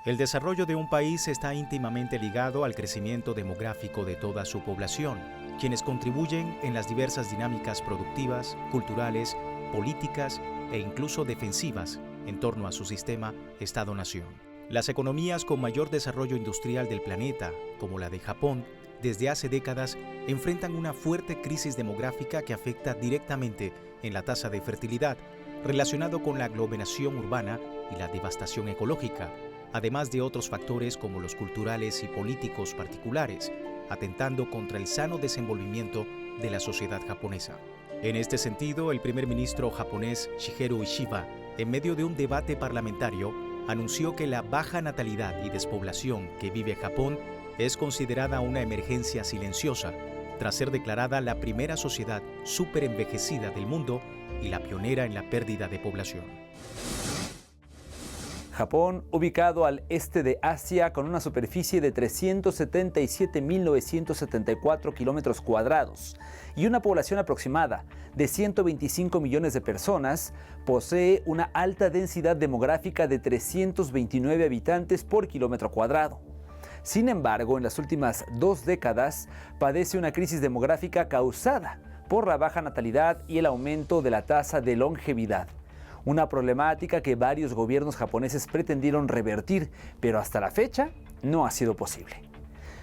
El desarrollo de un país está íntimamente ligado al crecimiento demográfico de toda su población, quienes contribuyen en las diversas dinámicas productivas, culturales, políticas e incluso defensivas en torno a su sistema Estado-Nación. Las economías con mayor desarrollo industrial del planeta, como la de Japón, desde hace décadas enfrentan una fuerte crisis demográfica que afecta directamente en la tasa de fertilidad, relacionado con la aglomeración urbana y la devastación ecológica, además de otros factores como los culturales y políticos particulares, atentando contra el sano desenvolvimiento de la sociedad japonesa. En este sentido, el primer ministro japonés Shigeru Ishiba, en medio de un debate parlamentario, anunció que la baja natalidad y despoblación que vive Japón es considerada una emergencia silenciosa, tras ser declarada la primera sociedad superenvejecida del mundo y la pionera en la pérdida de población. Japón, ubicado al este de Asia con una superficie de 377.974 kilómetros cuadrados y una población aproximada de 125 millones de personas, posee una alta densidad demográfica de 329 habitantes por kilómetro cuadrado. Sin embargo, en las últimas 2 décadas padece una crisis demográfica causada por la baja natalidad y el aumento de la tasa de longevidad. Una problemática que varios gobiernos japoneses pretendieron revertir, pero hasta la fecha no ha sido posible.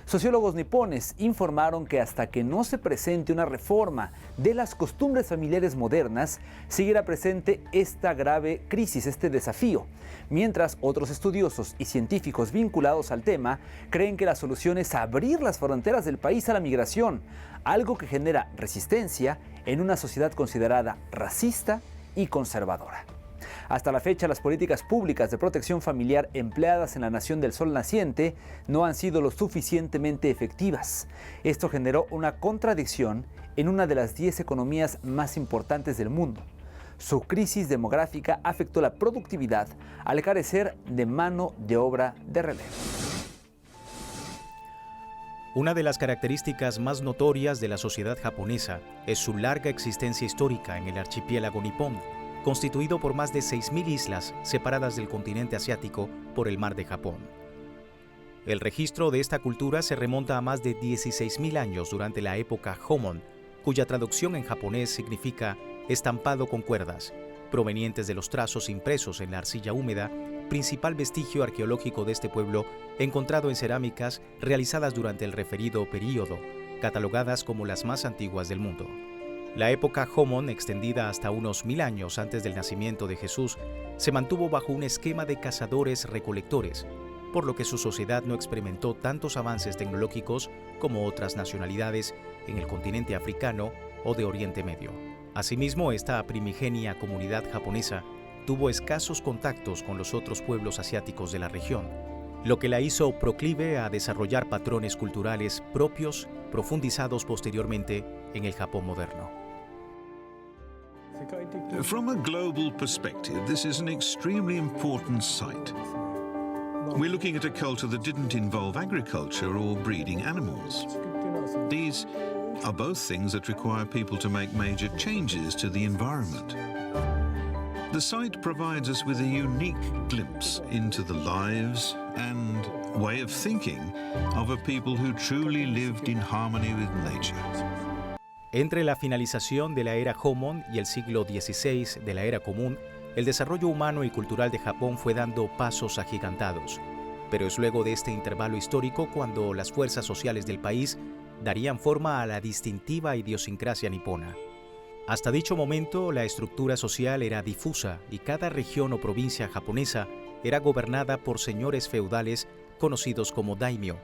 Sociólogos nipones informaron que hasta que no se presente una reforma de las costumbres familiares modernas, seguirá presente esta grave crisis, este desafío, mientras otros estudiosos y científicos vinculados al tema creen que la solución es abrir las fronteras del país a la migración, algo que genera resistencia en una sociedad considerada racista y conservadora. Hasta la fecha, las políticas públicas de protección familiar empleadas en la nación del sol naciente no han sido lo suficientemente efectivas. Esto generó una contradicción en una de las 10 economías más importantes del mundo. Su crisis demográfica afectó la productividad al carecer de mano de obra de relevo. Una de las características más notorias de la sociedad japonesa es su larga existencia histórica en el archipiélago nipón, constituido por más de 6.000 islas separadas del continente asiático por el mar de Japón. El registro de esta cultura se remonta a más de 16.000 años durante la época Homon, cuya traducción en japonés significa estampado con cuerdas, provenientes de los trazos impresos en la arcilla húmeda, principal vestigio arqueológico de este pueblo encontrado en cerámicas realizadas durante el referido período, catalogadas como las más antiguas del mundo. La época Homon, extendida hasta unos 1000 años antes del nacimiento de Jesús, se mantuvo bajo un esquema de cazadores-recolectores, por lo que su sociedad no experimentó tantos avances tecnológicos como otras nacionalidades en el continente africano o de Oriente Medio. Asimismo, esta primigenia comunidad japonesa tuvo escasos contactos con los otros pueblos asiáticos de la región, lo que la hizo proclive a desarrollar patrones culturales propios, profundizados posteriormente en el Japón moderno. From a global perspective, this is an extremely important site. We're looking at a culture that didn't involve agriculture or breeding animals. These are both things that require people to make major changes to the environment. The site provides us with a unique glimpse into the lives and way of thinking of a people who truly lived in harmony with nature. Entre la finalización de la era Homon y el siglo XVI de la era común, el desarrollo humano y cultural de Japón fue dando pasos agigantados. Pero es luego de este intervalo histórico cuando las fuerzas sociales del país darían forma a la distintiva idiosincrasia nipona. Hasta dicho momento, la estructura social era difusa y cada región o provincia japonesa era gobernada por señores feudales conocidos como daimyo,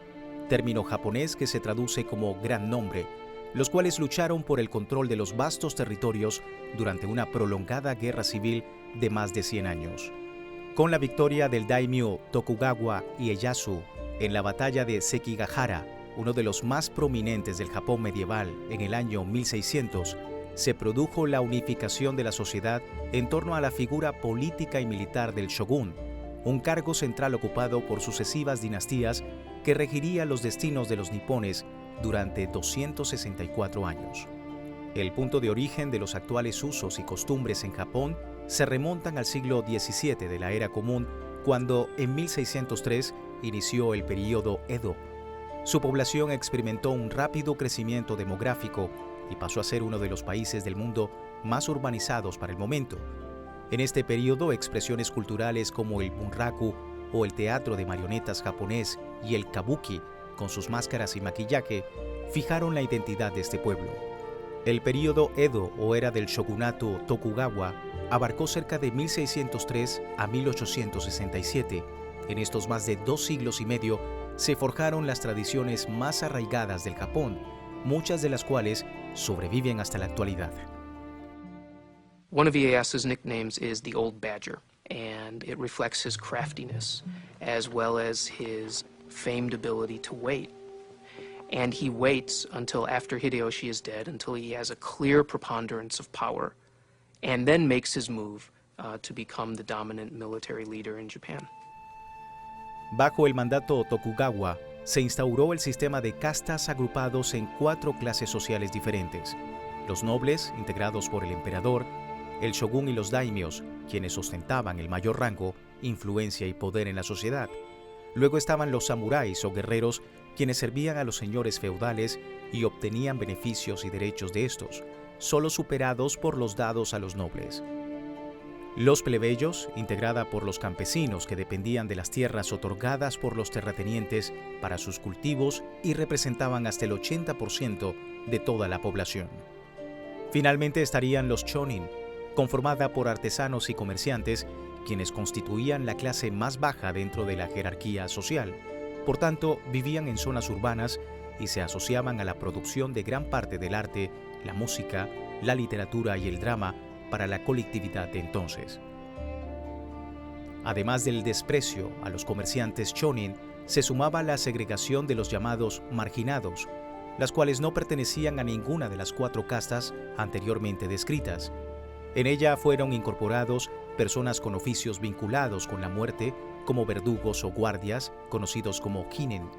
término japonés que se traduce como gran nombre, los cuales lucharon por el control de los vastos territorios durante una prolongada guerra civil de más de 100 años. Con la victoria del daimyo Tokugawa Ieyasu en la batalla de Sekigahara, uno de los más prominentes del Japón medieval en el año 1600, se produjo la unificación de la sociedad en torno a la figura política y militar del shogun, un cargo central ocupado por sucesivas dinastías que regiría los destinos de los nipones durante 264 años. El punto de origen de los actuales usos y costumbres en Japón se remontan al siglo XVII de la era común, cuando en 1603 inició el período Edo. Su población experimentó un rápido crecimiento demográfico y pasó a ser uno de los países del mundo más urbanizados para el momento. En este período, expresiones culturales como el bunraku o el teatro de marionetas japonés y el kabuki, con sus máscaras y maquillaje, fijaron la identidad de este pueblo. El período Edo o era del shogunato Tokugawa abarcó cerca de 1603 a 1867. En estos más de 2 siglos y medio se forjaron las tradiciones más arraigadas del Japón, muchas de las cuales sobreviven hasta la actualidad. One of Ieyasu's nicknames is the Old Badger, and it reflects his craftiness as well as his famed ability to wait. And he waits until after Hideyoshi is dead, until he has a clear preponderance of power, and then makes his move to become the dominant military leader in Japan. Bajo el mandato Tokugawa, se instauró el sistema de castas agrupados en 4 clases sociales diferentes: los nobles, integrados por el emperador, el shogun y los daimios, quienes ostentaban el mayor rango, influencia y poder en la sociedad. Luego estaban los samuráis o guerreros, quienes servían a los señores feudales y obtenían beneficios y derechos de estos, solo superados por los dados a los nobles. Los plebeyos, integrada por los campesinos que dependían de las tierras otorgadas por los terratenientes para sus cultivos y representaban hasta el 80% de toda la población. Finalmente estarían los chonin, conformada por artesanos y comerciantes, quienes constituían la clase más baja dentro de la jerarquía social. Por tanto, vivían en zonas urbanas y se asociaban a la producción de gran parte del arte, la música, la literatura y el drama para la colectividad de entonces. Además del desprecio a los comerciantes chonin, se sumaba la segregación de los llamados marginados, las cuales no pertenecían a ninguna de las 4 castas anteriormente descritas. En ella fueron incorporados personas con oficios vinculados con la muerte, como verdugos o guardias, conocidos como kinen,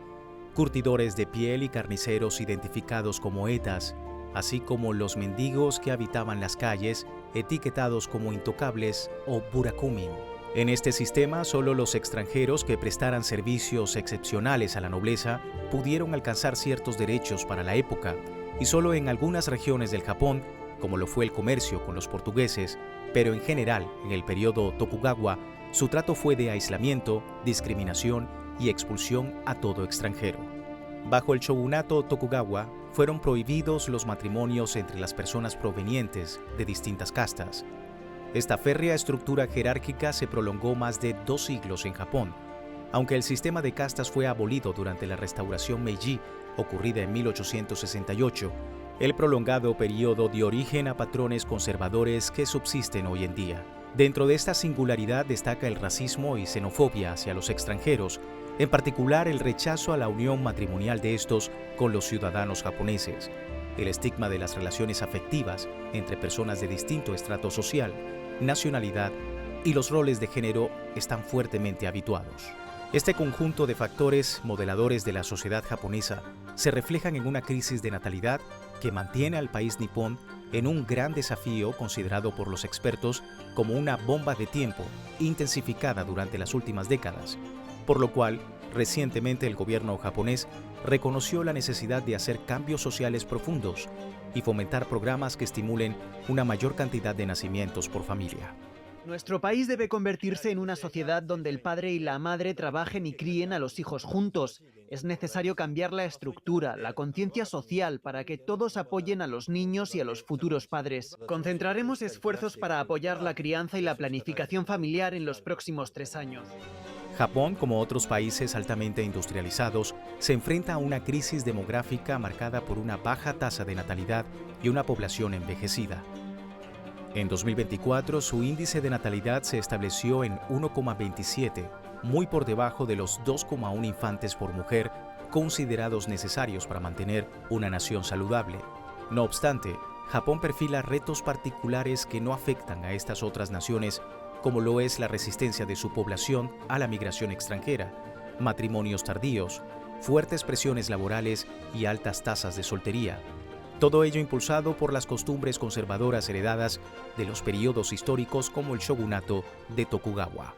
curtidores de piel y carniceros identificados como etas, así como los mendigos que habitaban las calles, etiquetados como intocables o burakumin. En este sistema, solo los extranjeros que prestaran servicios excepcionales a la nobleza pudieron alcanzar ciertos derechos para la época, y solo en algunas regiones del Japón, como lo fue el comercio con los portugueses, pero en general, en el periodo Tokugawa, su trato fue de aislamiento, discriminación y expulsión a todo extranjero. Bajo el shogunato Tokugawa, fueron prohibidos los matrimonios entre las personas provenientes de distintas castas. Esta férrea estructura jerárquica se prolongó más de 2 siglos en Japón, aunque el sistema de castas fue abolido durante la restauración Meiji, ocurrida en 1868. El prolongado periodo dio origen a patrones conservadores que subsisten hoy en día. Dentro de esta singularidad destaca el racismo y xenofobia hacia los extranjeros, en particular el rechazo a la unión matrimonial de estos con los ciudadanos japoneses, el estigma de las relaciones afectivas entre personas de distinto estrato social, nacionalidad y los roles de género están fuertemente habituados. Este conjunto de factores modeladores de la sociedad japonesa se reflejan en una crisis de natalidad que mantiene al país nipón en un gran desafío considerado por los expertos como una bomba de tiempo intensificada durante las últimas décadas, por lo cual recientemente el gobierno japonés reconoció la necesidad de hacer cambios sociales profundos y fomentar programas que estimulen una mayor cantidad de nacimientos por familia. Nuestro país debe convertirse en una sociedad donde el padre y la madre trabajen y críen a los hijos juntos. Es necesario cambiar la estructura, la conciencia social para que todos apoyen a los niños y a los futuros padres. Concentraremos esfuerzos para apoyar la crianza y la planificación familiar en los próximos 3 años. Japón, como otros países altamente industrializados, se enfrenta a una crisis demográfica marcada por una baja tasa de natalidad y una población envejecida. En 2024, su índice de natalidad se estableció en 1,27, muy por debajo de los 2,1 infantes por mujer considerados necesarios para mantener una nación saludable. No obstante, Japón perfila retos particulares que no afectan a estas otras naciones, como lo es la resistencia de su población a la migración extranjera, matrimonios tardíos, fuertes presiones laborales y altas tasas de soltería. Todo ello impulsado por las costumbres conservadoras heredadas de los periodos históricos como el shogunato de Tokugawa.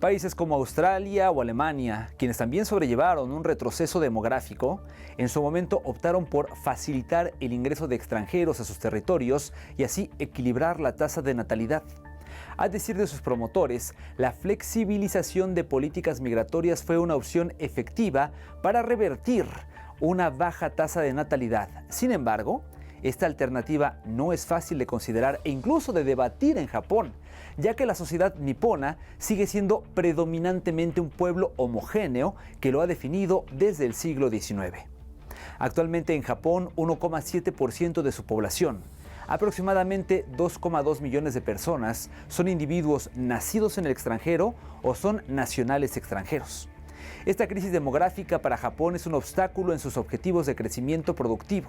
Países como Australia o Alemania, quienes también sobrellevaron un retroceso demográfico, en su momento optaron por facilitar el ingreso de extranjeros a sus territorios y así equilibrar la tasa de natalidad. A decir de sus promotores, la flexibilización de políticas migratorias fue una opción efectiva para revertir una baja tasa de natalidad. Sin embargo, esta alternativa no es fácil de considerar e incluso de debatir en Japón, ya que la sociedad nipona sigue siendo predominantemente un pueblo homogéneo que lo ha definido desde el siglo XIX. Actualmente en Japón, 1,7% de su población, aproximadamente 2,2 millones de personas, son individuos nacidos en el extranjero o son nacionales extranjeros. Esta crisis demográfica para Japón es un obstáculo en sus objetivos de crecimiento productivo.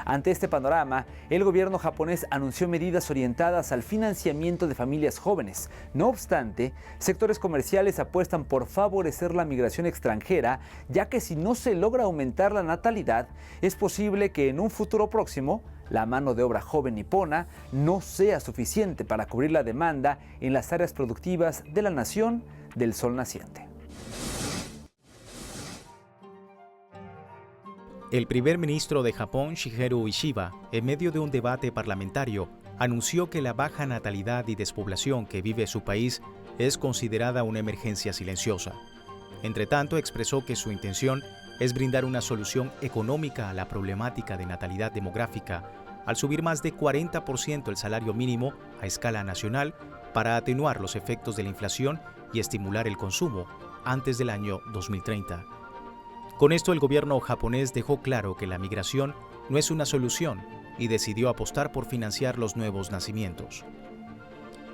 Ante este panorama, el gobierno japonés anunció medidas orientadas al financiamiento de familias jóvenes. No obstante, sectores comerciales apuestan por favorecer la migración extranjera, ya que si no se logra aumentar la natalidad, es posible que en un futuro próximo la mano de obra joven nipona no sea suficiente para cubrir la demanda en las áreas productivas de la nación del sol naciente. El primer ministro de Japón, Shigeru Ishiba, en medio de un debate parlamentario, anunció que la baja natalidad y despoblación que vive su país es considerada una emergencia silenciosa. Entretanto, expresó que su intención es brindar una solución económica a la problemática de natalidad demográfica, al subir más de 40% el salario mínimo a escala nacional para atenuar los efectos de la inflación y estimular el consumo antes del año 2030. Con esto, el gobierno japonés dejó claro que la migración no es una solución y decidió apostar por financiar los nuevos nacimientos.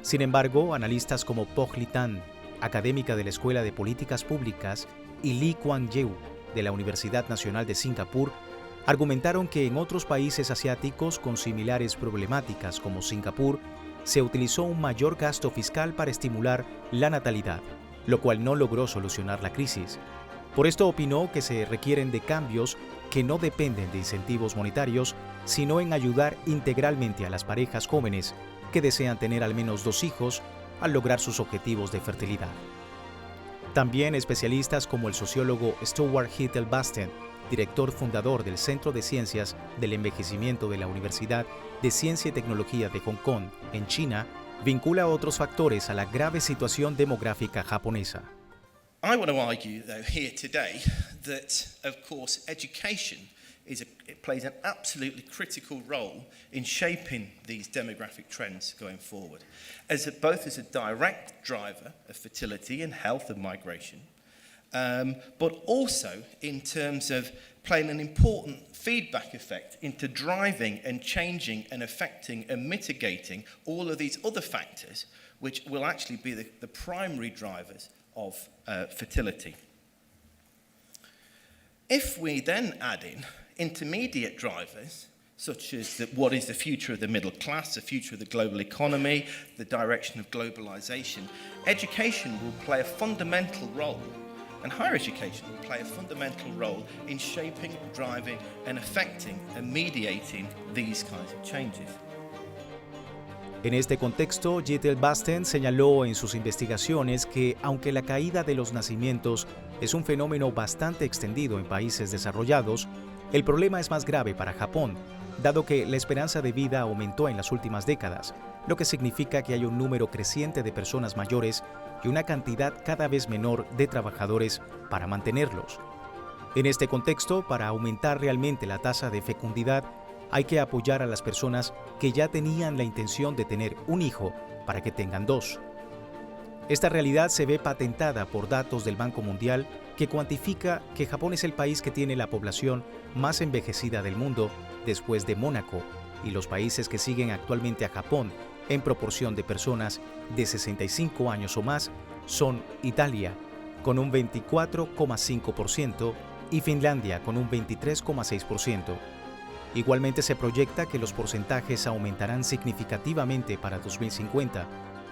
Sin embargo, analistas como Pogli Tan, académica de la Escuela de Políticas Públicas, y Lee Kuan-yew, de la Universidad Nacional de Singapur, argumentaron que en otros países asiáticos con similares problemáticas como Singapur, se utilizó un mayor gasto fiscal para estimular la natalidad, lo cual no logró solucionar la crisis. Por esto opinó que se requieren de cambios que no dependen de incentivos monetarios, sino en ayudar integralmente a las parejas jóvenes que desean tener al menos 2 hijos al lograr sus objetivos de fertilidad. También especialistas como el sociólogo Stuart Hittel-Basten, director fundador del Centro de Ciencias del Envejecimiento de la Universidad de Ciencia y Tecnología de Hong Kong, en China, vincula otros factores a la grave situación demográfica japonesa. I want to argue, though, here today that, of course, education it plays an absolutely critical role in shaping these demographic trends going forward, both as a direct driver of fertility and health and migration, but also in terms of playing an important feedback effect into driving and changing and affecting and mitigating all of these other factors, which will actually be the primary drivers of fertility. If we then add in intermediate drivers, such as what is the future of the middle class, the future of the global economy, the direction of globalization, education will play a fundamental role, and higher education will play a fundamental role in shaping, driving, and affecting and mediating these kinds of changes. En este contexto, Hittel-Basten señaló en sus investigaciones que, aunque la caída de los nacimientos es un fenómeno bastante extendido en países desarrollados, el problema es más grave para Japón, dado que la esperanza de vida aumentó en las últimas décadas, lo que significa que hay un número creciente de personas mayores y una cantidad cada vez menor de trabajadores para mantenerlos. En este contexto, para aumentar realmente la tasa de fecundidad, hay que apoyar a las personas que ya tenían la intención de tener un hijo para que tengan 2. Esta realidad se ve patentada por datos del Banco Mundial que cuantifica que Japón es el país que tiene la población más envejecida del mundo después de Mónaco, y los países que siguen actualmente a Japón en proporción de personas de 65 años o más son Italia, con un 24,5%, y Finlandia, con un 23,6%. Igualmente se proyecta que los porcentajes aumentarán significativamente para 2050.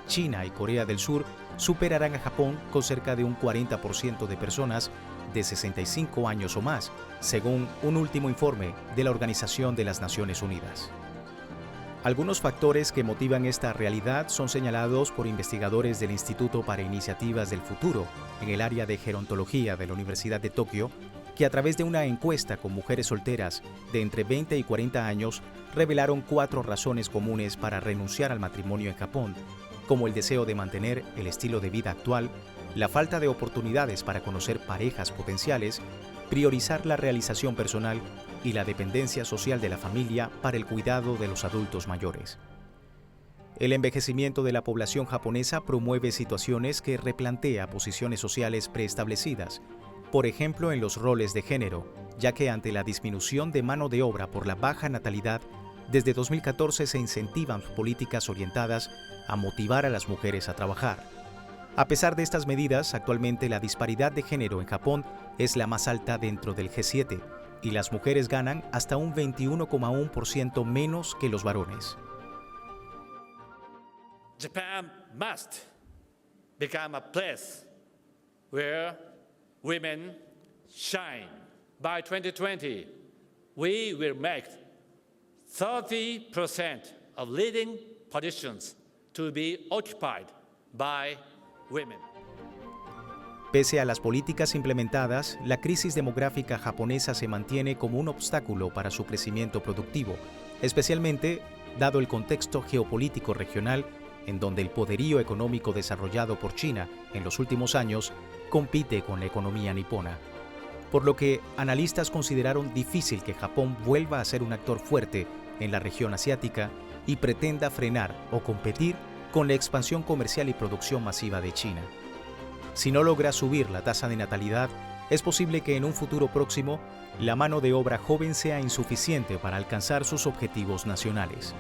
China y Corea del Sur superarán a Japón con cerca de un 40% de personas de 65 años o más, según un último informe de la Organización de las Naciones Unidas. Algunos factores que motivan esta realidad son señalados por investigadores del Instituto para Iniciativas del Futuro en el área de gerontología de la Universidad de Tokio, que a través de una encuesta con mujeres solteras de entre 20 y 40 años revelaron 4 razones comunes para renunciar al matrimonio en Japón, como el deseo de mantener el estilo de vida actual, la falta de oportunidades para conocer parejas potenciales, priorizar la realización personal y la dependencia social de la familia para el cuidado de los adultos mayores. El envejecimiento de la población japonesa promueve situaciones que replantea posiciones sociales preestablecidas, por ejemplo en los roles de género, ya que ante la disminución de mano de obra por la baja natalidad, desde 2014 se incentivan políticas orientadas a motivar a las mujeres a trabajar. A pesar de estas medidas, actualmente la disparidad de género en Japón es la más alta dentro del G7 y las mujeres ganan hasta un 21,1% menos que los varones. Japan must become a place where women shine. By 2020, we will make 30% of leading positions to be occupied by women. Pese a las políticas implementadas, la crisis demográfica japonesa se mantiene como un obstáculo para su crecimiento productivo, especialmente dado el contexto geopolítico regional en donde el poderío económico desarrollado por China en los últimos años compite con la economía nipona. Por lo que analistas consideraron difícil que Japón vuelva a ser un actor fuerte en la región asiática y pretenda frenar o competir con la expansión comercial y producción masiva de China. Si no logra subir la tasa de natalidad, es posible que en un futuro próximo la mano de obra joven sea insuficiente para alcanzar sus objetivos nacionales.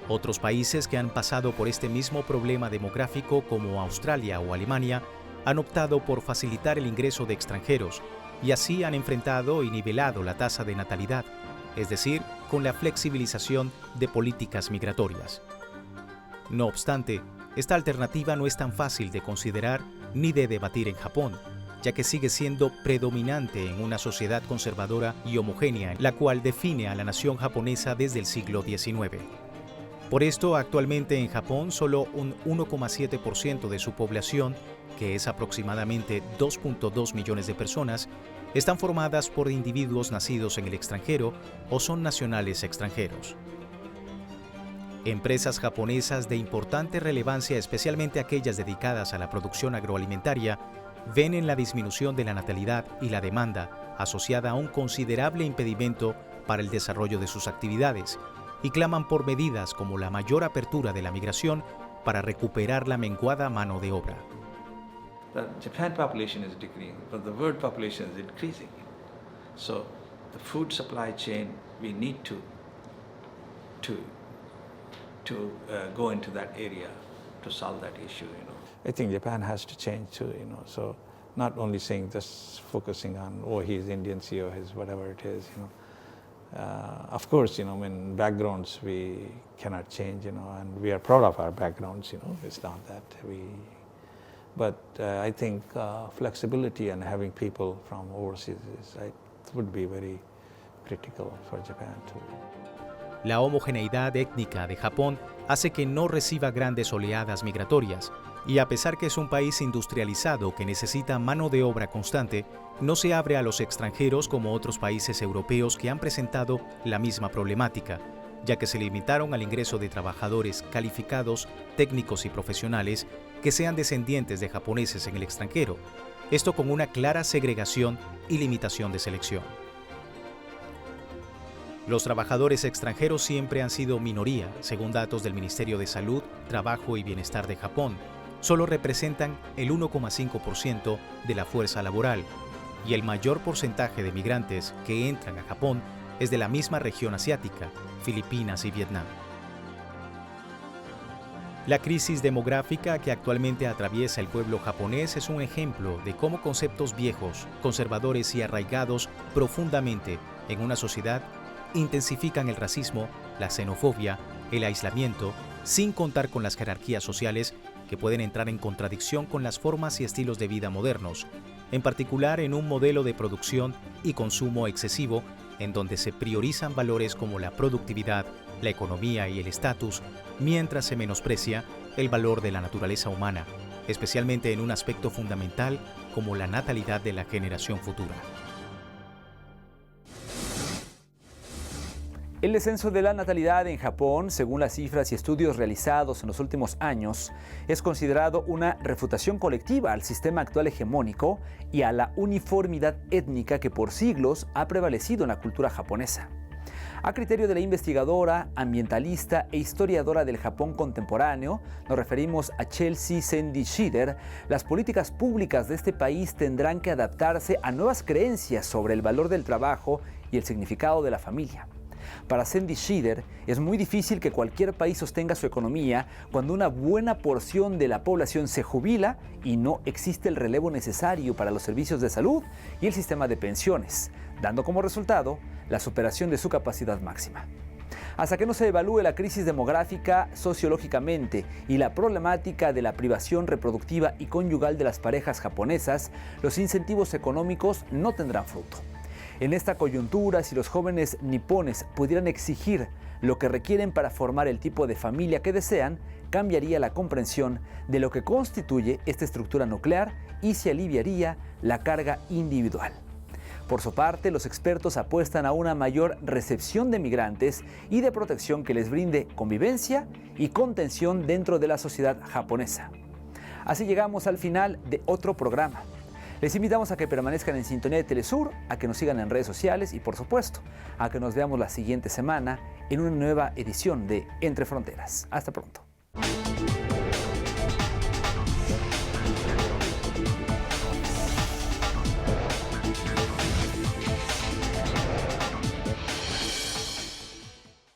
Otros países que han pasado por este mismo problema demográfico, como Australia o Alemania, han optado por facilitar el ingreso de extranjeros y así han enfrentado y nivelado la tasa de natalidad, es decir, con la flexibilización de políticas migratorias. No obstante, esta alternativa no es tan fácil de considerar ni de debatir en Japón, ya que sigue siendo predominante en una sociedad conservadora y homogénea, la cual define a la nación japonesa desde el siglo XIX. Por esto, actualmente en Japón, solo un 1,7% de su población, que es aproximadamente 2.2 millones de personas, están formadas por individuos nacidos en el extranjero o son nacionales extranjeros. Empresas japonesas de importante relevancia, especialmente aquellas dedicadas a la producción agroalimentaria, ven en la disminución de la natalidad y la demanda asociada a un considerable impedimento para el desarrollo de sus actividades y claman por medidas como la mayor apertura de la migración para recuperar la menguada mano de obra. The Japan population is decreasing, but the world population is increasing. So the food supply chain, we need to go into that area to solve that issue. I think Japan has to change too. So not only saying just focusing on he's Indian, or his whatever it is. Of course, when backgrounds we cannot change. And we are proud of our backgrounds. It's not that we. But I think flexibility and having people from overseas would be very critical for Japan too. La homogeneidad étnica de Japón hace que no reciba grandes oleadas migratorias, y a pesar que es un país industrializado que necesita mano de obra constante, no se abre a los extranjeros como otros países europeos que han presentado la misma problemática, ya que se limitaron al ingreso de trabajadores calificados, técnicos y profesionales que sean descendientes de japoneses en el extranjero, esto con una clara segregación y limitación de selección. Los trabajadores extranjeros siempre han sido minoría, según datos del Ministerio de Salud, Trabajo y Bienestar de Japón. Solo representan el 1,5% de la fuerza laboral, y el mayor porcentaje de migrantes que entran a Japón es de la misma región asiática, Filipinas y Vietnam. La crisis demográfica que actualmente atraviesa el pueblo japonés es un ejemplo de cómo conceptos viejos, conservadores y arraigados profundamente en una sociedad intensifican el racismo, la xenofobia, el aislamiento, sin contar con las jerarquías sociales que pueden entrar en contradicción con las formas y estilos de vida modernos, en particular en un modelo de producción y consumo excesivo en donde se priorizan valores como la productividad, la economía y el estatus, mientras se menosprecia el valor de la naturaleza humana, especialmente en un aspecto fundamental como la natalidad de la generación futura. El descenso de la natalidad en Japón, según las cifras y estudios realizados en los últimos años, es considerado una refutación colectiva al sistema actual hegemónico y a la uniformidad étnica que por siglos ha prevalecido en la cultura japonesa. A criterio de la investigadora, ambientalista e historiadora del Japón contemporáneo, nos referimos a Chelsea Sandy Schieder, las políticas públicas de este país tendrán que adaptarse a nuevas creencias sobre el valor del trabajo y el significado de la familia. Para Sandy Schieder, es muy difícil que cualquier país sostenga su economía cuando una buena porción de la población se jubila y no existe el relevo necesario para los servicios de salud y el sistema de pensiones, dando como resultado la superación de su capacidad máxima. Hasta que no se evalúe la crisis demográfica sociológicamente y la problemática de la privación reproductiva y conyugal de las parejas japonesas, los incentivos económicos no tendrán fruto. En esta coyuntura, si los jóvenes nipones pudieran exigir lo que requieren para formar el tipo de familia que desean, cambiaría la comprensión de lo que constituye esta estructura nuclear y se aliviaría la carga individual. Por su parte, los expertos apuestan a una mayor recepción de migrantes y de protección que les brinde convivencia y contención dentro de la sociedad japonesa. Así llegamos al final de otro programa. Les invitamos a que permanezcan en sintonía de Telesur, a que nos sigan en redes sociales y, por supuesto, a que nos veamos la siguiente semana en una nueva edición de Entre Fronteras. Hasta pronto.